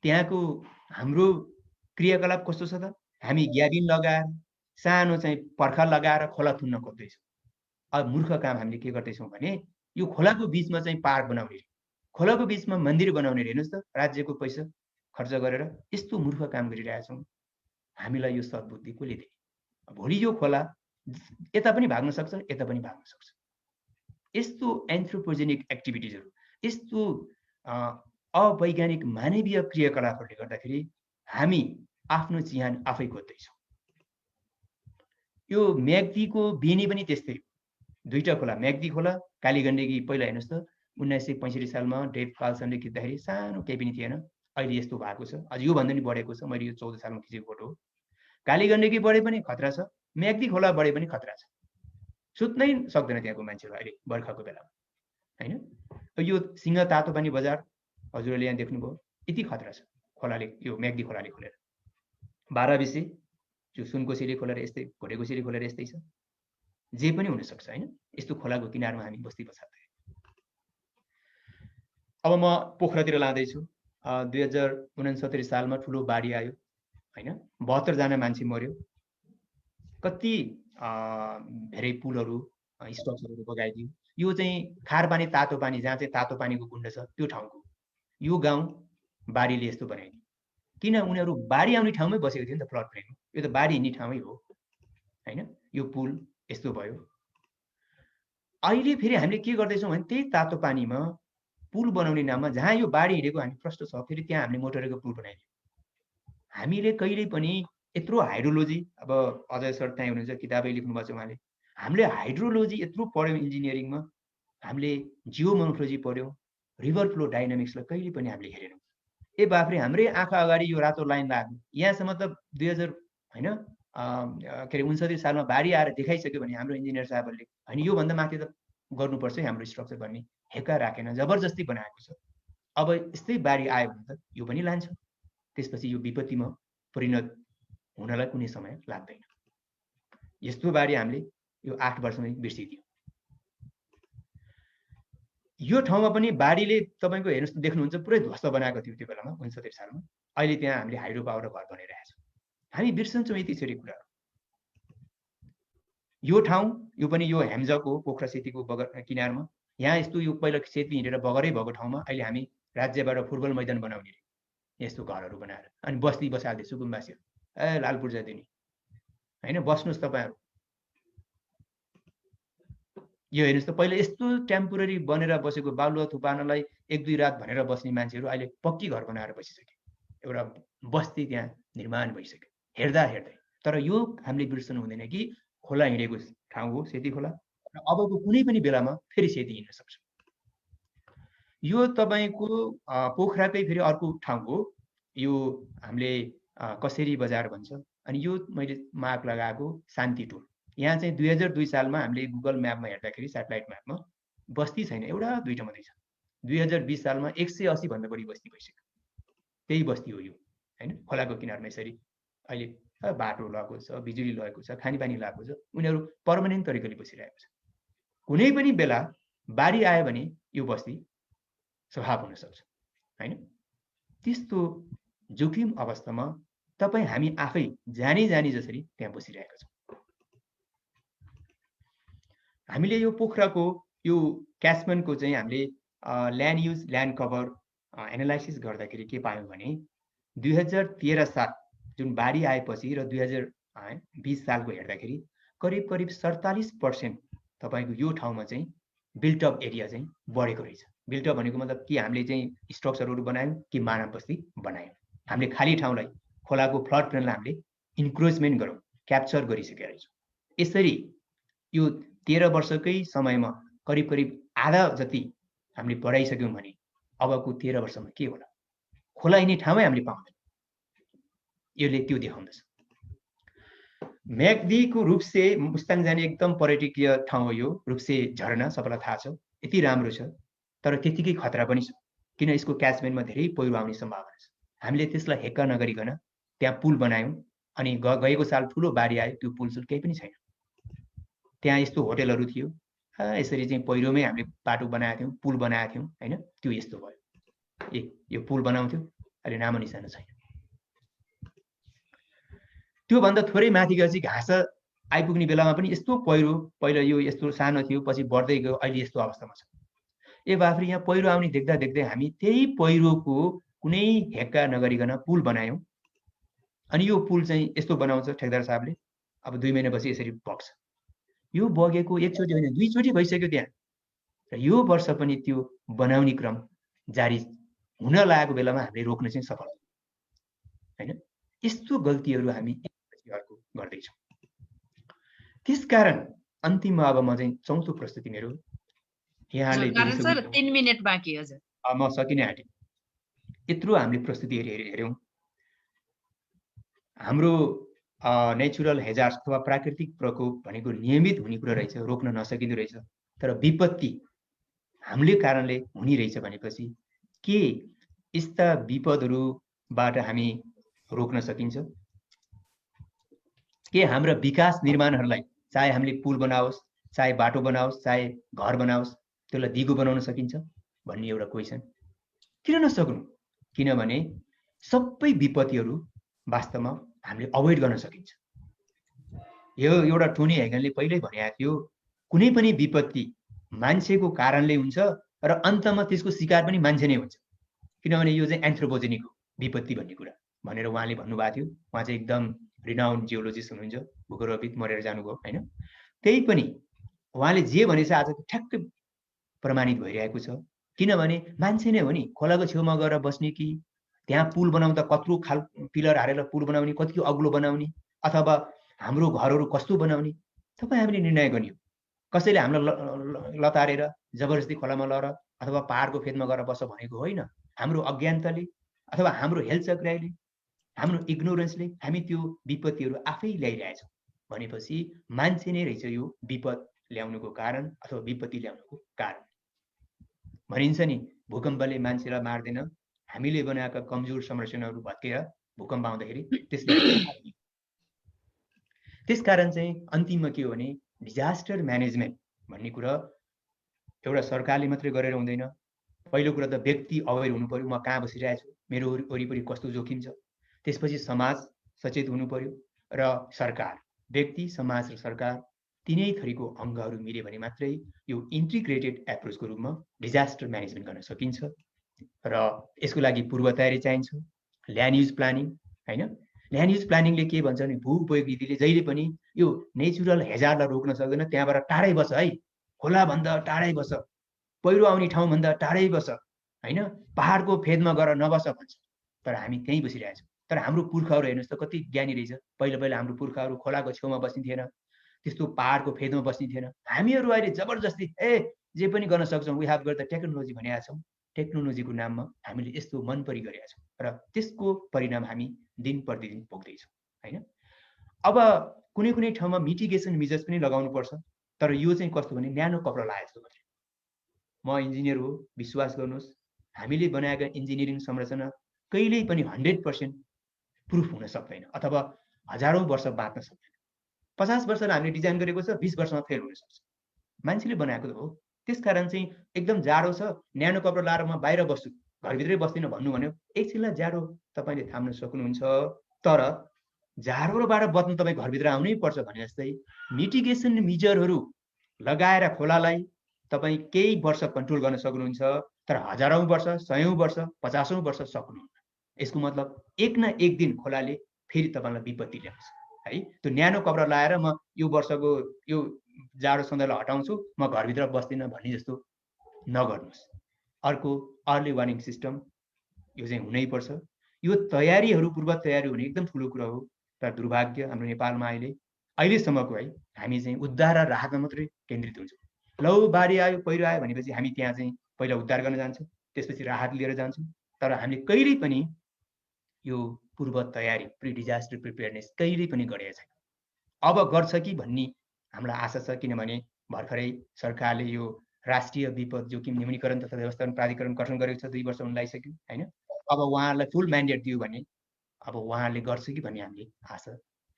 त्यहाँको हाम्रो क्रियाकलाप कस्तो छ त? हामी ग्याबिन लगाएर सानो चाहिँ पर्खा लगाएर खोला थुन्न खोज्दैछौँ। अब मूर्ख काम हामीले के गर्दैछौँ भने यो खोलाको बीचमा चाहिँ पार्क बनाउने, खोलाको बीचमा मन्दिर बनाउने, हेर्नुहोस् त राज्यको पैसा खर्च गरेर यस्तो मूर्ख काम गरिरहेका छौँ। हामीलाई यो सद्बुद्धि कसले दिने? भोलि यो खोला यता पनि भाग्न सक्छ, यता पनि भाग्न सक्छ। यस्तो एन्थ्रोपोजेनिक एक्टिभिटिजहरू, यस्तो अवैज्ञानिक मानवीय क्रियाकलापहरूले गर्दाखेरि हामी आफ्नो चिहान आफै खोज्दैछौँ। यो म्याग्दीको बेनी पनि त्यस्तै हो, दुईटा खोला, म्याग्दी खोला, कालीगण्डकी। पहिला हेर्नुहोस् त 1965 सालमा डेभ कार्लसनले खिच्दाखेरि सानो केही पनि थिएन, अहिले यस्तो भएको छ, अझ योभन्दा पनि बढेको छ। मैले यो 14 सालमा खिचेको फोटो हो। कालीगण्डकी बढे पनि खतरा छ, म्याग्दी खोला बढे पनि खतरा छ, सुत्नै सक्दैन त्यहाँको मान्छेहरू अहिले बर्खाको बेलामा, हैन। यो सिंह तातोपानी बजार हजुरले यहाँ देख्नुभयो, यति खतरा छ खोलाले, यो म्याग्दी खोलाले खोलेर। 12 बिसे जो सुनकोसीले खोलेर यस्तै, भोटेकोसीले खोलेर यस्तै छ, जे पनि हुन सक्छ, हैन। यस्तो खोलाको किनारमा हामी बस्ती बसाल्दै। अब म पोखरातिर लाँदैछु। 2069 सालमा ठुलो बाढी आयो, हैन। 72 जना मान्छे मर्यो, कति धेरै पुलहरू, स्ट्रक्चरहरू बगाइदियो। यो चाहिँ खारपानी तातो पानी, जहाँ चाहिँ तातो पानीको कुण्ड छ त्यो ठाउँको यो गाउँ बाढीले यस्तो बनाइदियो। किन? उनीहरू बाढी आउने ठाउँमै बसेको थियो नि त, फ्लड प्लेनमा। यो त बाढी हिँड्ने ठाउँमै हो, हैन। यो पुल यस्तो भयो। अहिले फेरि हामीले के गर्दैछौँ भने त्यही तातो पानीमा पुल बनाउने नाममा, जहाँ यो बाढी हिँडेको हामी प्रश्न छ, फेरि त्यहाँ हामीले मोटरको पुल बनाइदियो। हामीले कहिल्यै पनि यत्रो हाइड्रोलोजी, अब अजय सर त्यहाँ हुनुहुन्छ, किताबै लेख्नुभएको छ उहाँले, हामीले हाइड्रोलोजी यत्रो पढ्यौँ इन्जिनियरिङमा, हामीले जियोमोर्फोलोजी पढ्यौँ, रिभर फ्लो डाइनामिक्सलाई कहिले पनि हामीले हेरेनौँ। ए बाफ्रे, हाम्रै आँखा अगाडि यो रातो लाइन लाग्यो, यहाँसम्म त 2000 हैन के अरे 69 सालमा बाढी आएर देखाइसक्यो भने हाम्रो इन्जिनियर साहबहरूले, हैन योभन्दा माथि त गर्नुपर्छ हाम्रो स्ट्रक्चर भन्ने हेक्का राखेन, जबरजस्ती बनाएको छ। अब यस्तै बाढी आयो भने त यो पनि लान्छ, त्यसपछि यो विपत्तिमा परिणत हुनलाई कुनै समय लाग्दैन। यस्तो बाढी हामीले यो 8 वर्षमै बिर्सिदियो। यो ठाउँमा पनि बाढीले तपाईको हेर्नुस्, देख्नुहुन्छ पुरै ध्वस्त बनाएको थियो त्यो बेलामा 69 सालमा। अहिले त्यहाँ हामीले हाइड्रो पावर घर बनाइरहेका छौँ। हामी बिर्सन्छौँ यतिचोटि कुराहरू। यो ठाउँ, यो पनि यो हेम्जको पोखरा सेतीको किनारमा, यहाँ यस्तो यो पहिला सेती हिँडेर बगरै भएको ठाउँमा अहिले हामी राज्यबाट फुटबल मैदान बनाउने यस्तो घरहरू बनाएर अनि बस्ती बसाल्दैछु गुम्बासीहरू। ए लालपुर्जा दिने, हैन, बस्नुस् तपाईहरु। यो हेर्नुस् त, पहिला यस्तो टेम्पोररी बनेर बसेको बालुवा थुपार्नलाई 1-2 रात भनेर बस्ने मान्छेहरू अहिले पक्की घर बनाएर बसिसके, एउटा बस्ती त्यहाँ निर्माण भइसक्यो हेर्दा हेर्दै। तर यो हामीले बिर्सनु हुँदैन कि खोला हिँडेको ठाउँ हो सेती खोला, र अबको कुनै पनि बेलामा फेरि सेती हिँड्न सक्छ। यो तपाईको पोखराकै फेरि अर्को ठाउँ हो, यो हामीले कसेरी बजार भन्छ। अनि यो मैले मार्क लगाएको शान्ति टोल। यहाँ चाहिँ 2002 सालमा हामीले गुगल म्यापमा हेर्दाखेरि, स्याटेलाइट म्यापमा बस्ती छैन, एउटा दुईटा मात्रै छ। 2020 सालमा 180 भन्दा बढी बस्ती भइसक्यो। त्यही बस्ती हो यो, हैन। खोलाको किनारमा यसरी अहिले बाटो लगाएको छ, बिजुली लगाएको छ, खानेपानी लगाएको छ, उनीहरू पर्मानेन्ट तरिकाले बसिरहेको छ। कुनै पनि बेला बाढी आयो भने यो बस्ती स्वभाव हुन सक्छ, हैन। त्यस्तो जोखिम अवस्थामा तपाईँ हामी आफै जानी जसरी त्यहाँ बसिरहेका छौँ। हामीले यो पोखराको यो क्याचमेन्टको चाहिँ हामीले land use land cover analysis गर्दाखेरि के पायौँ भने 2013 साल जुन बाढी आएपछि र 2020 सालको हेर्दाखेरि करिब 47% तपाईको यो ठाउँमा चाहिँ बिल्टअप एरिया चाहिँ बढेको रहेछ। बिल्टअप भनेको मतलब कि हामीले चाहिँ स्ट्रक्चरहरू बनायौँ कि मानव बस्ती बनायौँ। हामीले खाली ठाउँलाई, खोलाको फ्लड प्लेनलाई हामीले इन्क्रोचमेन्ट गरौँ, क्याप्चर गरिसकेका रहेछौँ। यसरी यो 13 वर्षकै समयमा करिब आधा जति हामीले बढाइसक्यौँ भने अबको 13 वर्षमा के होला? खोला हिँड्ने ठाउँमै हामीले पाउँदैन। यसले त्यो देखाउँदछ। म्याग्दीको रूपसे मुस्ताङ जाने एकदम पर्यटकीय ठाउँ हो यो। रूपसे झरना सबैलाई थाहा छ, यति राम्रो छ, तर त्यतिकै खतरा पनि छ। किन? यसको क्याचमेन्टमा धेरै पहिरो आउने सम्भावना छ। हामीले त्यसलाई हेक्का नगरिकन त्यहाँ पुल बनायौँ, अनि गएको साल ठुलो बाढी आयो, त्यो पुल केही पनि छैन। त्यहाँ यस्तो होटलहरू थियो, यसरी चाहिँ पहिरोमै हामीले बाटो बनाएको थियौँ, पुल बनाएको थियौँ, हैन। त्यो यस्तो भयो। यो पुल बनाउँथ्यो, अहिले नामो निशाना छैन। त्योभन्दा थोरै माथि गएपछि घाँस आइपुग्ने बेलामा पनि यस्तो पहिरो, पहिला यो यस्तो सानो थियो, पछि बढ्दै गयो, अहिले यस्तो अवस्थामा छ। ए बाफ्रे, यहाँ पहिरो आउने देख्दा देख्दै हामी त्यही पहिरोको कुनै हेक्का नगरिकन पुल बनायौँ। अनि यो पुल चाहिँ यस्तो बनाउँछ ठेकदार साहबले, अब 2 महिनापछि यसरी बग्छ। यो बगेको एकचोटि होइन, 2 चोटि भइसक्यो त्यहाँ। र यो वर्ष पनि त्यो बनाउने क्रम जारी हुन लागेको बेलामा हामीले रोक्न चाहिँ सफल हैन। यस्तो गल्तीहरू हामी अर्को गर्दैछौँ। त्यसकारण अन्तिममा अब म चाहिँ चौथो प्रस्तुति मेरो यहाँले नारायण सर बुझिसक्नु 3 मिनेट बाँकी हजुर म सकिने आँटे यत्रो हामीले प्रस्तुति हेऱ्यौँ हाम्रो नेचुरल हेजार्ड्स अथवा प्राकृतिक प्रकोप भनेको नियमित हुने कुरा रहेछ रोक्न नसकिँदो रहेछ तर विपत्ति हामीले कारणले हुने रहेछ भनेपछि के यस्ता विपदहरूबाट हामी रोक्न सकिन्छ के हाम्रा विकास निर्माणहरूलाई चाहे हामीले पुल बनाओस् चाहे बाटो बनाओस् चाहे घर बनाओस् त्यसलाई दिगो बनाउन सकिन्छ भन्ने एउटा क्वेसन किन नसक्नु किनभने सबै विपत्तिहरू वास्तवमा हामीले अभोइड गर्न सकिन्छ यो एउटा टोनी हेगनले पहिल्यै भनेको थियो कुनै पनि विपत्ति मान्छेको कारणले हुन्छ र अन्तमा त्यसको शिकार पनि मान्छे नै हुन्छ किनभने यो चाहिँ एन्थ्रोपोजेनिक हो विपत्ति भन्ने कुरा भनेर उहाँले भन्नुभएको थियो उहाँ चाहिँ एकदम रिनाउन्ड जियोलोजिस्ट हुनुहुन्छ भूगर्भविद मरेर जानुभयो हैन त्यही पनि उहाँले जे भनेछ आज ठ्याक्कै प्रमाणित भइरहेको छ किनभने मान्छे नै हो नि खोलाको छेउमा गएर बस्ने कि त्यहाँ पुल बनाउँदा कत्रो खाल पिलर हालेर पुल बनाउने कति अग्लो बनाउने अथवा हाम्रो घरहरू कस्तो बनाउने तपाईँ हामीले निर्णय गर्ने हो कसैले हामीलाई लतारेर जबरजस्ती खोलामा लएर अथवा पहाडको फेदमा गएर बस भनेको होइन हाम्रो अज्ञानताले अथवा हाम्रो हेलचक्राइले हाम्रो इग्नोरेन्सले हामी त्यो विपत्तिहरू आफै ल्याइरहेछौँ भनेपछि मान्छे नै रहेछ यो विपद ल्याउनुको कारण अथवा विपत्ति ल्याउनुको कारण भनिन्छ नि भूकम्पले मान्छेलाई मार्दैन हामीले बनाएका कमजोर संरचनाहरू भत्केर भूकम्प आउँदाखेरि त्यसले त्यसकारण चाहिँ अन्तिममा के हो भने डिजास्टर म्यानेजमेन्ट भन्ने कुरा एउटा सरकारले मात्रै गरेर हुँदैन पहिलो कुरा त व्यक्ति अवेर हुनु पर्यो म कहाँ बसिरहेको छु मेरो वरिपरि कस्तो जोखिम छ त्यसपछि समाज सचेत हुनु पर्यो र सरकार व्यक्ति समाज र सरकार तीनै थरीको अङ्गहरू मिल्यो भने मात्रै यो इन्टिग्रेटेड एप्रोचको रूपमा डिजास्टर म्यानेजमेन्ट गर्न सकिन्छ र यसको लागि पूर्व तयारी चाहिन्छ ल्यान्ड युज प्लानिङ हैन ल्यान्ड युज प्लानिङले के भन्छ भने भू उपयोग नीतिले जहिले पनि यो नेचुरल हेजार्डलाई रोक्न सक्दैन त्यहाँबाट टाढै बस है खोलाभन्दा टाढै बस पहिरो आउने ठाउँभन्दा टाढै बस हैन पहाडको फेदमा गएर नबस भन्छ तर हामी त्यहीँ बसिरहेछौँ तर हाम्रो पुर्खाहरू हेर्नुहोस् त कति ज्ञानी रहेछ पहिला पहिला हाम्रो पुर्खाहरू खोलाको छेउमा बस्ने थिएन त्यस्तो पहाडको फेदमा बस्ने थिएन हामीहरू अहिले जबरजस्ती जे पनि गर्न सक्छौँ we have got the technology भनेका छौँ टेक्नोलोजीको नाममा हामीले यस्तो मन परि गरेका छौँ र त्यसको परिणाम हामी दिन प्रतिदिन भोग्दैछौँ हैन अब कुनै कुनै ठाउँमा मिटिगेसन मेजर्स पनि लगाउनु पर्छ तर यो चाहिँ कस्तो भने न्यानो कपडा लागेको मात्रै म इन्जिनियर हो विश्वास गर्नुहोस् हामीले बनाएका इन्जिनियरिङ संरचना कहिल्यै पनि 100% प्रुफ हुन सक्दैन अथवा हजारौं वर्ष बाँच्न सक्दैन 50 वर्षमा हामीले डिजाइन गरेको छ 20 वर्षमा फेल हुन सक्छ मान्छेले बनाएको हो त्यसकारण चाहिँ एकदम जाडो छ न्यानो कपडा लाएर म बाहिर बस्छु घरभित्रै बस्दिनँ भन्नु भन्यो एकछिनलाई जाडो तपाईँले थाम्न सक्नुहुन्छ तर जाडोबाट बच्नु तपाईँ घरभित्र आउनै पर्छ भने जस्तै मिटिगेसन मेजरहरू लगाएर खोलालाई तपाईँ केही वर्ष कन्ट्रोल गर्न सक्नुहुन्छ तर हजारौं वर्ष 100औं वर्ष 50औं वर्ष सक्नुहुन्न यसको मतलब एक न एक दिन खोलाले फेरि तपाईँलाई विपत्ति ल्याउँछ है त्यो न्यानो कपडा लाएर म यो वर्षको यो जाडो सधैँलाई हटाउँछु म घरभित्र बस्दिनँ भन्ने जस्तो नगर्नुहोस् अर्को अर्ली वार्निङ सिस्टम यो चाहिँ हुनैपर्छ यो तयारीहरू पूर्व तयारी हुने एकदम ठुलो कुरा हो तर दुर्भाग्य हाम्रो नेपालमा अहिलेसम्मको है हामी चाहिँ उद्धार र राहतमा मात्रै केन्द्रित हुन्छौँ लौ बाढी आयो पहिरो आयो भनेपछि हामी त्यहाँ चाहिँ पहिला उद्धार गर्न जान्छौँ त्यसपछि राहत लिएर जान्छौँ तर हामीले कहिल्यै पनि यो पूर्व तयारी प्रि डिजास्टर प्रिपेयरनेस कहिल्यै पनि गरेका छैन अब गर्छ कि भन्ने हामीलाई आशा छ किनभने भर्खरै सरकारले यो राष्ट्रिय विपद जोखिम न्यूनीकरण तथा व्यवस्थापन प्राधिकरण गठन गरेको छ 2 वर्ष हुन लागिसक्यो हैन अब उहाँहरूलाई फुल म्यान्डेट दियो भने अब उहाँहरूले गर्छ कि भन्ने हामीले आशा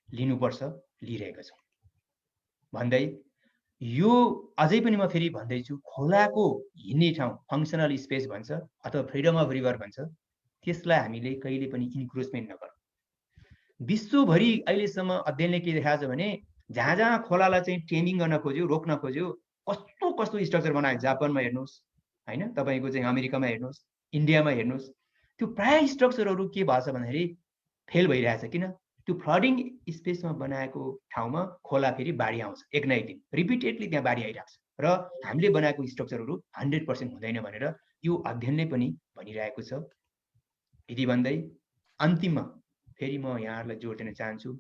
लिनुपर्छ लिइरहेका छौँ भन्दै यो अझै पनि म फेरि भन्दैछु खोलाको हिँड्ने ठाउँ फङ्सनल स्पेस भन्छ अथवा फ्रिडम अफ रिभर भन्छ त्यसलाई हामीले कहिले पनि इन्क्रोचमेन्ट नगरौँ विश्वभरि अहिलेसम्म अध्ययनले के देखाएको छ भने जहाँ जहाँ खोलालाई चाहिँ टेमिङ गर्न खोज्यो रोक्न खोज्यो कस्तो कस्तो स्ट्रक्चर बनायो जापानमा हेर्नुहोस् हैन तपाईको चाहिँ अमेरिकामा हेर्नुहोस् इन्डियामा हेर्नुहोस् त्यो प्राय स्ट्रक्चरहरू के भएछ भन्दाखेरि फेल भइरहेछ किन त्यो फ्लडिङ स्पेसमा बनाएको ठाउँमा खोला फेरि बाढी आउँछ एक न एक दिन रिपिटेडली त्यहाँ बाढी आइरहेको छ र हामीले बनाएको स्ट्रक्चरहरू 100% हुँदैन भनेर यो अध्ययनले पनि भनिरहेको छ यदि भन्दै अन्तिममा फेरि म यहाँहरूलाई जोड दिन चाहन्छु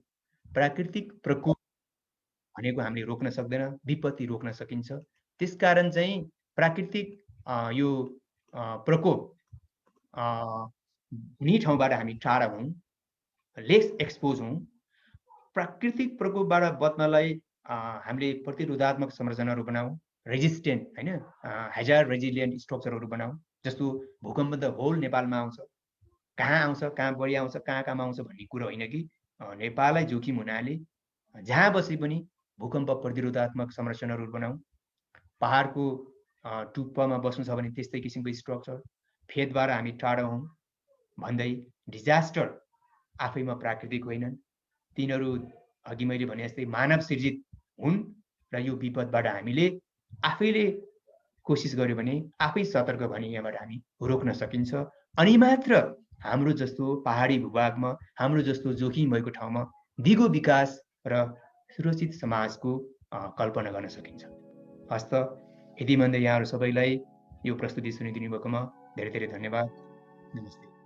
प्राकृतिक प्रकोप भनेको हामीले रोक्न सक्दैन, विपत्ति रोक्न सकिन्छ। त्यसकारण चाहिँ प्राकृतिक यो प्रकोप हुने ठाउँबाट हामी टाढा हौँ, लेस एक्सपोज हौँ। प्राकृतिक प्रकोपबाट बच्नलाई हामीले प्रतिरोधात्मक संरचनाहरू बनाऊ, रेजिस्टेन्ट हैन, हेजार्ड रेजिलियन्ट स्ट्रक्चरहरू बनाऊ। जस्तो भूकम्प त होल नेपालमा आउँछ, कहाँ आउँछ, कहाँ बढी आउँछ, कहाँ आउँछ भन्ने कुरो होइन कि नेपाललाई जोखिम हुनाले जहाँ बसे पनि भूकम्प प्रतिरोधात्मक संरचनाहरू बनाऊ। पहाडको टुप्पामा बस्नु छ भने त्यस्तै किसिमको स्ट्रक्चर, फेदबाट हामी टाढा हौँ भन्दै डिजास्टर आफैमा प्राकृतिक होइनन्, तिनीहरू अघि मैले भने जस्तै मानव सृजित हुन् र यो विपदबाट हामीले आफैले कोसिस गर्यो भने, आफै सतर्क भने यहाँबाट हामी रोक्न सकिन्छ। अनि मात्र हाम्रो जस्तो पहाडी भूभागमा, हाम्रो जस्तो जोखिम भएको ठाउँमा दिगो विकास र सुरक्षित समाजको कल्पना गर्न सकिन्छ। हस्त यति भन्दै यहाँहरू सबैलाई यो प्रस्तुति सुनिदिनु भएकोमा धेरै धेरै धन्यवाद। नमस्ते।